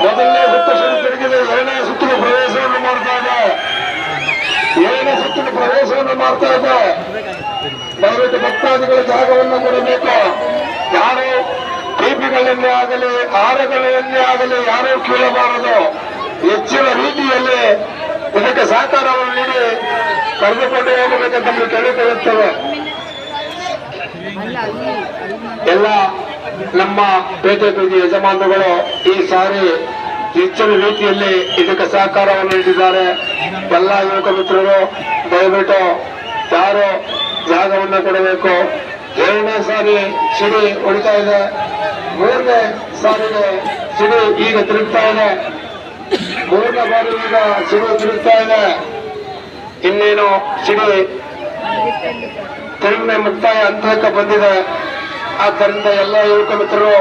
ಮೊದಲನೇ ಸುತ್ತು ಶುರು ತಿರುಗಿದೆ. ಎರಡನೇ ಸುತ್ತಿನ ಪ್ರವೇಶವನ್ನು ಮಾಡ್ತಾ ಇದೆ. ದಯವಿಟ್ಟು ಭಕ್ತಾದಿಗಳ ಜಾಗವನ್ನು ಕೊಡಬೇಕು. ಯಾರು ದೀಪಿಗಳನ್ನೇ ಆಗಲಿ ಹಾರಗಳನ್ನೇ ಆಗಲಿ ಯಾರೂ ಕೀಳಬಾರದು. ಹೆಚ್ಚಿನ ರೀತಿಯಲ್ಲಿ ಇದಕ್ಕೆ ಸಹಕಾರವನ್ನು ನೀಡಿ ಕರೆದುಕೊಂಡು ಹೋಗಬೇಕಂತ ನಮಗೆ ಕೇಳಿಕೊಳ್ಳುತ್ತೇವೆ. ಎಲ್ಲ ನಮ್ಮ ಪೇಟೆ ಬೀದಿ ಯಜಮಾನರುಗಳು ಈ ಸಾರಿ ಹೆಚ್ಚಿನ ರೀತಿಯಲ್ಲಿ ಇದಕ್ಕೆ ಸಹಕಾರವನ್ನು ನೀಡಿದ್ದಾರೆ. ಎಲ್ಲ ಯುವಕ ಮಿತ್ರರು ದಯವಿಟ್ಟು ಯಾರು ಜಾಗವನ್ನು ಕೊಡಬೇಕು. ಎರಡನೇ ಸಾರಿ ಸಿಡಿ ಹೊಡಿತಾ ಇದೆ. ಮೂರನೇ ಸಾರಿಗೆ ಸಿಡಿ ಈಗ ತಿರುಗ್ತಾ ಇದೆ. ಮೂರನೇ ಬಾರಿ ಈಗ ಸಿಡಿ ತಿರುಗ್ತಾ ಇದೆ. ಇನ್ನೇನು ಸಿಡಿ ತಿರುಗನೆ ಮುಕ್ತಾಯ ಹಂತಕ್ಕೆ ಬಂದಿದೆ. ಆದ್ದರಿಂದ ಎಲ್ಲ ಯುವಕ ಮಿತ್ರರು